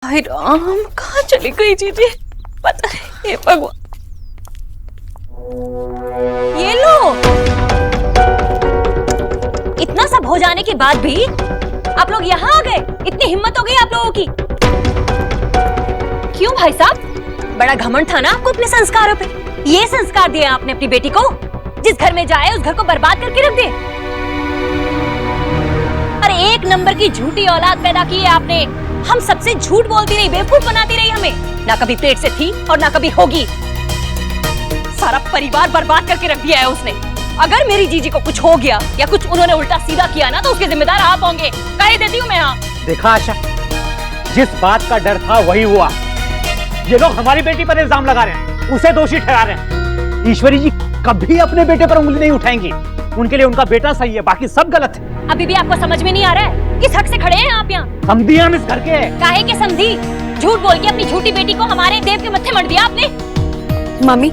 हाय राम, कहाँ चली गई जीजी, पता नहीं। हे भगवान, ये लो। इतना सब हो जाने के बाद भी आप लोग यहाँ आ गए, इतनी हिम्मत हो गई आप लोगों की। क्यों भाई साहब, बड़ा घमंड था ना आपको अपने संस्कारों पे। ये संस्कार दिए आपने अपनी बेटी को, जिस घर में जाए उस घर को बर्बाद करके रख दिए। अरे एक नंबर की झूठी औलाद पैदा की है आपने। हम सबसे झूठ बोलती रही, बेवकूफ बनाती रही हमें। ना कभी पेट से थी और ना कभी होगी। सारा परिवार बर्बाद करके रख दिया है उसने। अगर मेरी जीजी को कुछ हो गया या कुछ उन्होंने उल्टा सीधा किया ना, तो उसके जिम्मेदार आप होंगे। कह देती हूँ मैं यहाँ। देखा आशा, जिस बात का डर था वही हुआ। ये लोग हमारी बेटी पर इल्जाम लगा रहे हैं, उसे दोषी ठहरा रहे हैं। ईश्वरी जी कभी अपने बेटे पर उंगली नहीं उठाएंगी। उनके लिए उनका बेटा सही है, बाकी सब गलत है। अभी भी आपको समझ में नहीं आ रहा है किस हक से खड़े हैं आप यहाँ? समझी हम इस घर के। काहे के समझी? झूठ बोल के अपनी झूठी बेटी को हमारे देव के मत्थे मर दिया आपने। मम्मी,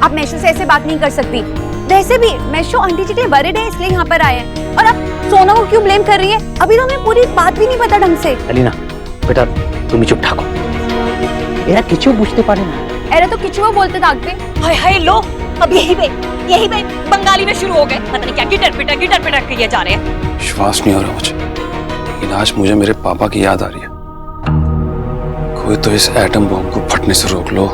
आप मैशो से ऐसे बात नहीं कर सकती। वैसे भी मैशो आंटी जी के बर्थडे है इसलिए यहाँ पर आए हैं, और आप सोना को क्यों ब्लेम कर रही है? अभी तो हमें पूरी बात भी नहीं पता ढंग से। अलीना बेटा, तुम चुप ठाको। एरा किचु बुझते पारे ना। एरा तो किचुआ बोलते दागते। हाय हाय लो, अब यही पे बंगाली में शुरू हो गए। पता नहीं क्या गिटर पिटर किए जा रहे हैं। विश्वास नहीं हो रहा मुझे, लेकिन आज मुझे मेरे पापा की याद आ रही है। कोई तो इस एटम बॉम्ब को फटने से रोक लो।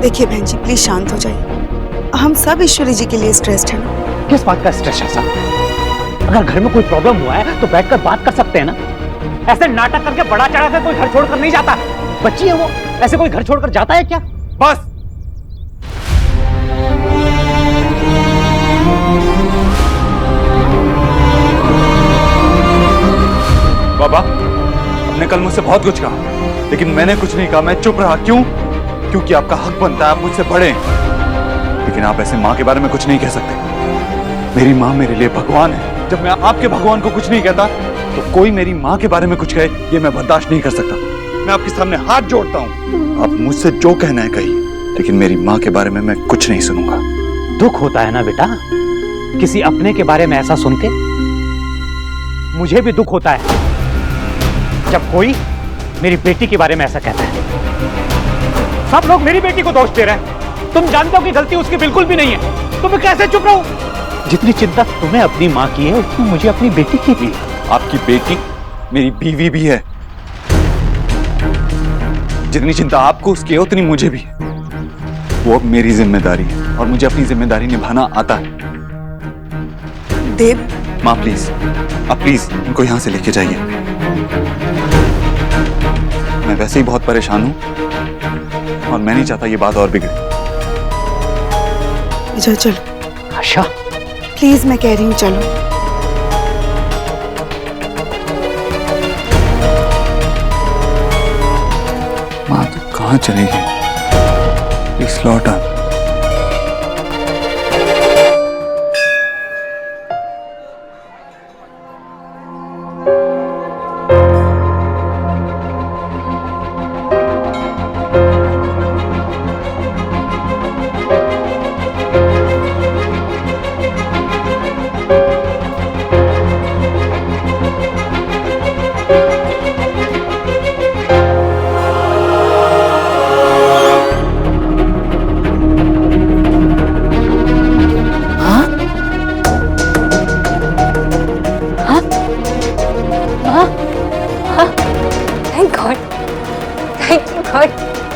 देखिए बहन जी, प्लीज शांत हो जाइए। हम सब ईश्वरी जी के लिए स्ट्रेस्ड हैं ना। किस बात का स्ट्रेस है साहब? अगर घर में कोई प्रॉब्लम हुआ है तो बैठकर बात कर सकते हैं ना। ऐसे नाटक करके बड़ा चढ़ा कर कोई घर छोड़कर नहीं जाता। बच्ची है वो, ऐसे कोई घर छोड़कर जाता है क्या? बस बाबा, आपने कल मुझसे बहुत कुछ कहा, लेकिन मैंने कुछ नहीं कहा। मैं चुप रहा। क्यों? क्योंकि आपका हक बनता है, आप मुझसे बड़े हैं। लेकिन आप ऐसे माँ के बारे में कुछ नहीं कह सकते। मेरी माँ मेरे लिए भगवान है। जब मैं आपके भगवान को कुछ नहीं कहता, तो कोई मेरी माँ के बारे में कुछ कहे, ये मैं बर्दाश्त नहीं कर सकता। मैं आपके सामने हाथ जोड़ता हूँ, आप मुझसे जो कहना है कहिए, लेकिन मेरी माँ के बारे में मैं कुछ नहीं सुनूंगा। दुख होता है ना बेटा, किसी अपने के बारे में ऐसा सुन के। मुझे भी दुख होता है जब कोई मेरी बेटी के बारे में ऐसा कहता है। सब लोग मेरी बेटी को दोष दे रहे हैं। तुम जानते हो कि गलती उसकी बिल्कुल भी नहीं है, तो मैं कैसे चुप रहूं? जितनी चिंता तुम्हें अपनी माँ की है, उतनी मुझे अपनी बेटी की भी है। आपकी बेटी मेरी बीवी भी है। जितनी चिंता आपको उसकी है, उतनी मुझे भी है। वो अब मेरी जिम्मेदारी है और मुझे अपनी जिम्मेदारी निभाना आता है। देव, माँ प्लीज, आप प्लीज इनको यहाँ से लेके जाइए। मैं वैसे ही बहुत परेशान हूँ और मैं नहीं चाहता ये बात और बिगड़े। चलो आशा, प्लीज, मैं कह रही हूँ चलो। माँ तो कहाँ चली गई? प्लीज लौट आ।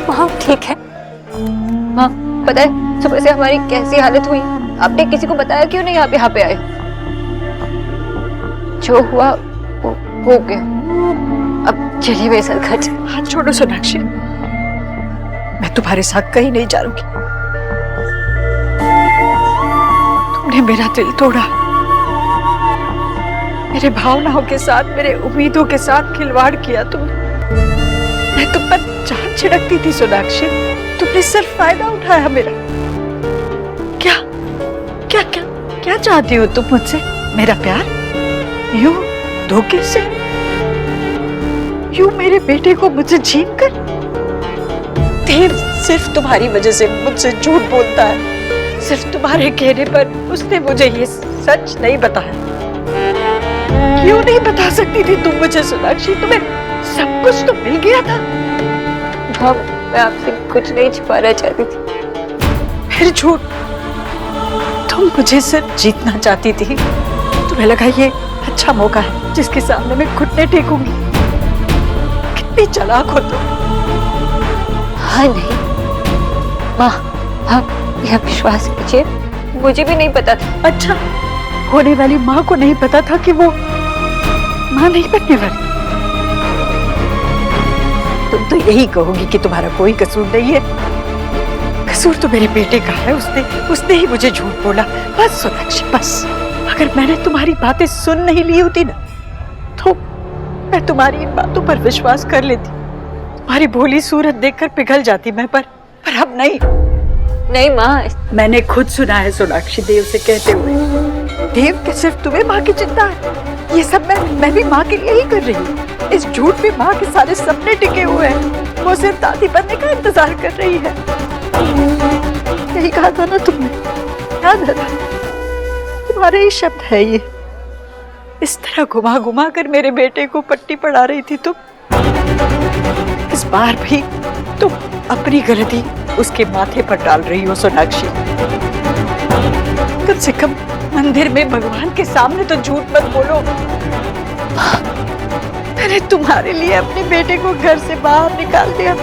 माँ ठीक है? माँ, पता है सुबह से हमारी कैसी हालत हुई? आपने किसी को बताया क्यों नहीं? आप यहाँ पे आए। जो हुआ वो हो गया। अब चलिए मेरे साथ घर चलिए। हाथ छोड़ो सोनाक्षी, मैं तुम्हारे साथ कहीं नहीं जा रही। तुमने मेरा दिल तोड़ा, मेरे भावनाओं के साथ, मेरे उम्मीदों के साथ खिलवाड़ किया तुमने। मैं तुम पर जान छिड़कती थी सोनाक्षी, तुमने सिर्फ फायदा उठाया मेरा। क्या क्या क्या क्या चाहती हो तुम मुझसे? मेरा प्यार? यूं धोखे से? यूं मेरे बेटे को मुझसे छीन कर? देव सिर्फ तुम्हारी वजह से मुझसे झूठ बोलता है। सिर्फ तुम्हारे कहने पर उसने मुझे ये सच नहीं बताया। क्यों नहीं बता सकती थी तुम मुझे सोनाक्षी? तुम्हें सब कुछ तो मिल गया था। माँ, मैं आपसे कुछ नहीं छुपाना चाहती थी। फिर झूठ। तुम मुझे सिर्फ जीतना चाहती थी। तुम्हें लगा ये अच्छा मौका है जिसके सामने मैं घुटने टेकूंगी। कितनी चालाक हो तुम। हाँ नहीं माँ, आप यह विश्वास कीजिए, मुझे भी नहीं पता था। अच्छा, होने वाली माँ को नहीं पता था कि वो माँ नहीं बनने वाली। तुम तो यही कहोगी कि तुम्हारा कोई कसूर नहीं है। कसूर तो मेरे बेटे का है। उसने ही मुझे झूठ बोला। बस सोनाक्षी, बस। अगर मैंने तुम्हारी बातें सुन नहीं ली होती ना, तो मैं तुम्हारी इन बातों पर विश्वास कर लेती। तुम्हारी भोली सूरत देखकर पिघल जाती मैं, पर अब नहीं। नहीं माँ, मैंने खुद सुना है सोनाक्षी देव से कहते हुए, देव के सिर्फ तुम्हें माँ की चिंता है। ये सब मैं भी माँ के लिए ही कर रही हूँ। इस झूठ पे माँ के सारे सपने टिके हुए हैं। वो सिर्फ दादी बनने का इंतजार कर रही है। यही कहा था ना तुमने, याद है ना? तुम्हारे ही शब्द है ये। इस तरह घुमा घुमा कर मेरे बेटे को पट्टी पढ़ा रही थी तुम। इस बार भी तुम अपनी गलती उसके माथे पर डाल रही हो सोनाक्षी। कम से कम मंदिर में भगवान के सामने तो झूठ मत बोलो। मैंने तुम्हारे लिए अपने बेटे को घर से बाहर निकाल दिया,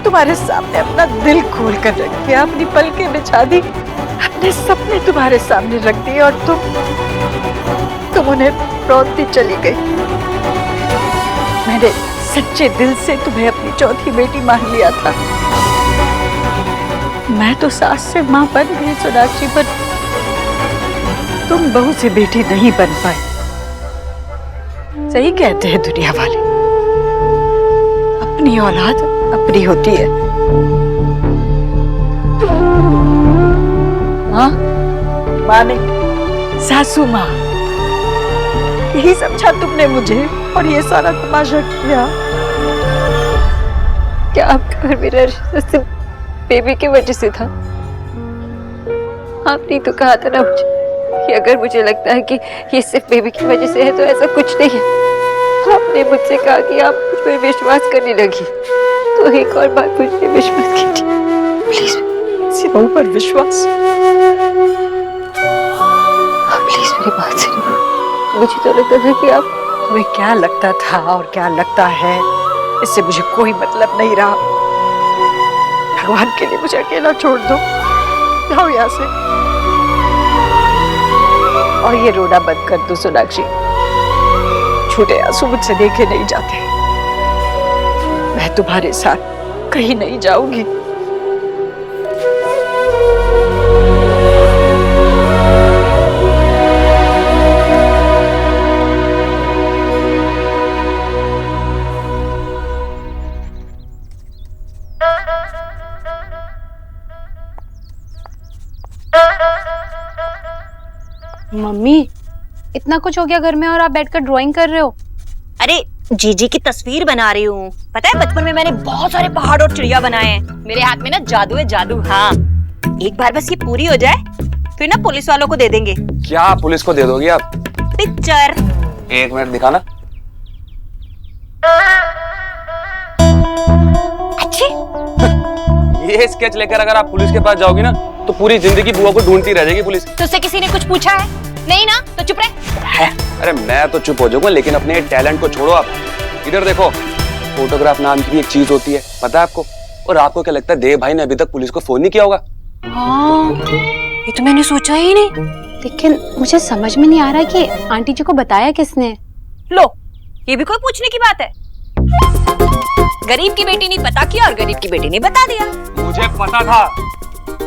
तुम्हारे सामने अपना दिल खोल कर रख दिया, अपनी पलकें बिछा दी, अपने सपने तुम्हारे सामने रख दिए, और तुम उन्हें रौंदती चली गई। मैंने सच्चे दिल से तुम्हें अपनी चौथी बेटी मान लिया था। मैं तो सास से माँ बन गई सोनाक्षी, पर तुम बहू से बेटी नहीं बन पाई। सही कहते हैं दुनिया वाले, अपनी औलाद अपनी होती है। माँ, माँ नहीं, सासू माँ। यही समझा तुमने मुझे, और ये सारा तमाशा किया। क्या आपका और मेरा रिश्ता सिर्फ बेबी की वजह से था? आपने तो कहा था ना मुझे कि अगर मुझे लगता है कि ये सिर्फ बेबी की वजह से है तो ऐसा कुछ नहीं है। आपने मुझसे कहा कि आप मुझ पर विश्वास करने लगी, तो एक और बात मुझ पर विश्वास कीजिए प्लीज। सिर्फ पर विश्वास, प्लीज मेरी बात सुनिए। मुझे तो लगता था कि आप, तुम्हें क्या लगता था और क्या लगता है इससे मुझे कोई मतलब नहीं रहा। भगवान के लिए मुझे अकेला छोड़ दो। जाओ यहाँ से, और ये रोना बंद कर दो सोनाक्षी। छोटे आंसू मुझसे देखे नहीं जाते। मैं तुम्हारे साथ कहीं नहीं जाऊंगी। मम्मी, इतना कुछ हो गया घर में और आप बैठकर ड्राइंग कर रहे हो? अरे जीजी की तस्वीर बना रही हूँ। पता है बचपन में मैंने बहुत सारे पहाड़ और चिड़िया बनाए हैं। मेरे हाथ में ना जादू है, जादू। हाँ, एक बार बस ये पूरी हो जाए फिर ना पुलिस वालों को दे देंगे। क्या पुलिस को दे दोगी आप? पिक्चर। 1 मिनट दिखाना। अच्छी। ये स्केच लेकर अगर आप पुलिस के पास जाओगी ना तो पूरी जिंदगी बुआ को ढूंढती रह जाएगी पुलिस। तो उससे किसी ने कुछ पूछा है? नहीं ना, तो चुप रहे। अरे मैं तो चुप हो जाऊंगा, लेकिन अपने टैलेंट को छोड़ो आप। इधर देखो, फोटोग्राफ नाम की भी एक चीज होती है, पता है आपको? और आपको क्या लगता है देव भाई ने अभी तक पुलिस को फोन नहीं किया होगा? हाँ, ये तो मैंने सोचा ही नहीं। लेकिन मुझे समझ में नहीं आ रहा कि आंटी जी को बताया किसने। लो, ये भी कोई पूछने की बात है? गरीब की बेटी ने पता किया और गरीब की बेटी ने बता दिया। मुझे पता था,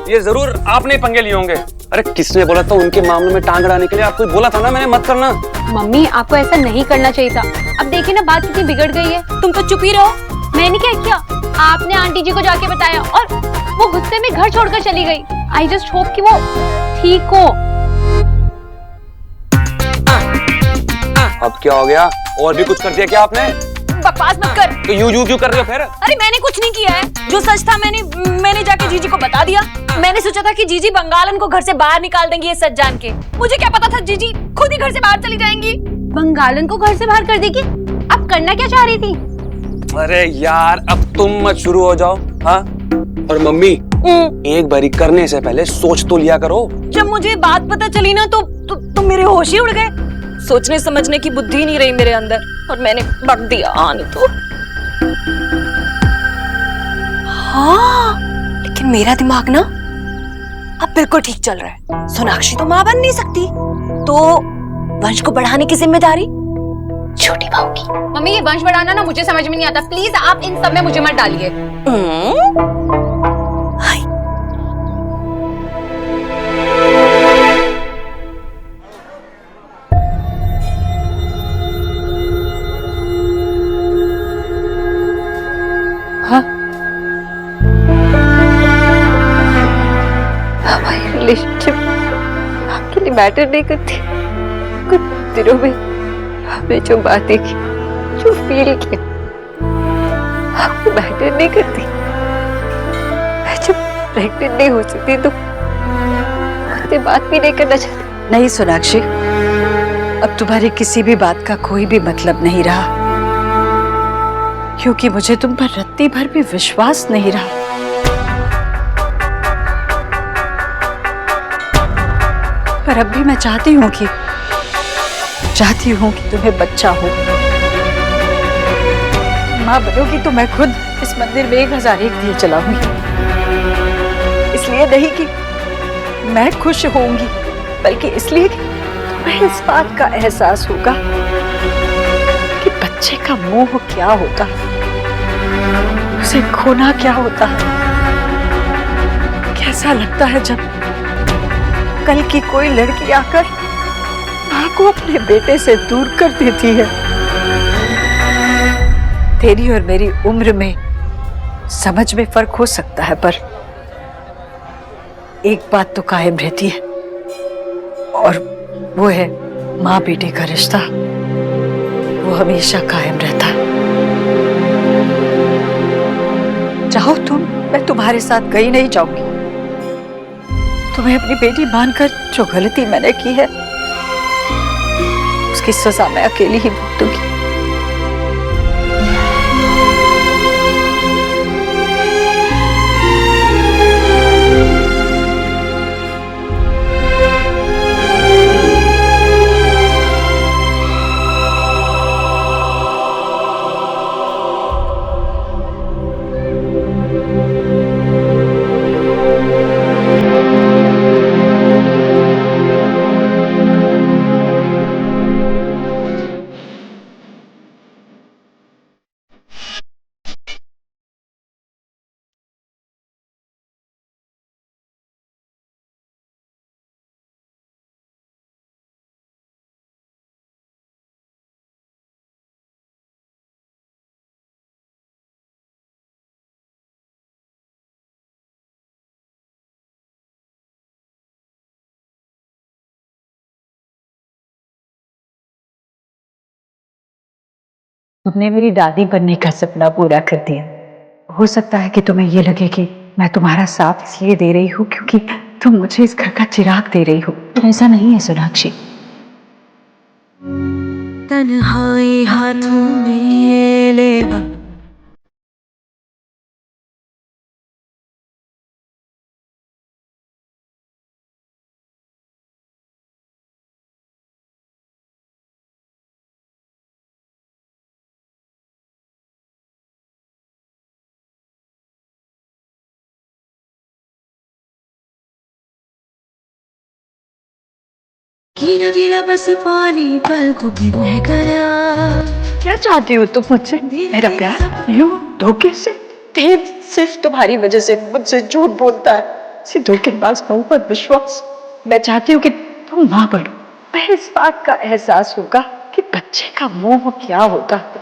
ये जरूर आपने पंगे लिए होंगे। अरे किसने बोला था उनके मामले में टांग अड़ाने के लिए? आपको बोला था ना मैंने मत करना। मम्मी, आपको ऐसा नहीं करना चाहिए था। अब देखिए ना बात कितनी बिगड़ गई है। तुम तो चुप ही रहो। मैंने क्या किया? आपने आंटी जी को जाके बताया और वो गुस्से में घर छोड़कर चली गई। आई जस्ट होप कि वो ठीक हो। अब क्या हो गया? और भी कुछ कर दिया क्या आपने? बकवास मत कर। तो यूं क्यों कर रहे हो फिर? अरे मैंने कुछ नहीं किया है। जो सच था मैंने जाके जीजी को बता दिया। मैंने सोचा था कि जीजी बंगालन को घर से बाहर निकाल देंगी ये सच जान के। मुझे क्या पता था जीजी खुद ही घर से बाहर चली जाएंगी। बंगालन को घर से बाहर कर देगी? आप करना क्या चाह रही थी? अरे यार, अब तुम मत शुरू हो जाओ। हाँ, और मम्मी एक बारी करने से पहले सोच तो लिया करो। जब मुझे बात पता चली ना तो मेरे होश ही उड़ गए। सोचने समझने की बुद्धि नहीं रही मेरे अंदर और मैंने बक दिया। नहीं तो हाँ, लेकिन मेरा दिमाग ना अब बिल्कुल ठीक चल रहा है। सोनाक्षी तो मां बन नहीं सकती, तो वंश को बढ़ाने की जिम्मेदारी छोटी बहू की। मम्मी ये वंश बढ़ाना ना मुझे समझ में नहीं आता, प्लीज आप इन सब में मुझे मत डालिए। हमारी रिलेशनशिप आपके लिए मैटर नहीं करती। कुछ दिनों में हमने जो बातें की, जो फील किया, आपको मैटर नहीं करती। मैं जब प्रेग्नेंट नहीं हो सकती तो आपसे बात भी नहीं करना चाहती। नहीं सोनाक्षी, अब तुम्हारी किसी भी बात का कोई भी मतलब नहीं रहा, क्योंकि मुझे तुम पर रत्ती भर भी विश्वास नहीं रहा। पर अब भी मैं चाहती हूँ कि तुम्हें बच्चा हो। माँ बनोगी तो मैं खुद इस मंदिर में 1001 दिए जलाऊंगी। इसलिए नहीं कि मैं खुश होऊंगी, बल्कि इसलिए कि तुम्हें इस बात का एहसास होगा कि बच्चे का मोह क्या होता है, उसे खोना क्या होता है, कैसा लगता है जब कल की कोई लड़की आकर माँ को अपने बेटे से दूर कर देती है। तेरी और मेरी उम्र में समझ में फर्क हो सकता है, पर एक बात तो कायम रहती है, और वो है माँ बेटे का रिश्ता। वो हमेशा कायम रहता है। चाहो तुम, मैं तुम्हारे साथ कहीं नहीं जाऊंगी। तुम्हें अपनी बेटी मानकर जो गलती मैंने की है, उसकी सजा मैं अकेली ही भुगतूंगी। तुमने मेरी दादी बनने का सपना पूरा कर दिया। हो सकता है कि तुम्हें ये लगे कि मैं तुम्हारा साथ इसलिए दे रही हूँ क्योंकि तुम मुझे इस घर का चिराग दे रही हो, ऐसा नहीं है सोनाक्षी। तन्हाई हाथों में ले गीला गीला बस पानी पलकों में बह गया। क्या चाहती हो तुम मुझसे? मेरा प्यार यूं धोखे से? देव सिर्फ तुम्हारी वजह से मुझसे झूठ बोलता है, इसी धोखेबाज का ऊपर विश्वास। मैं चाहती हूँ कि तुम माँ बनो। मैं इस बात का एहसास होगा कि बच्चे का मोह क्या होता है।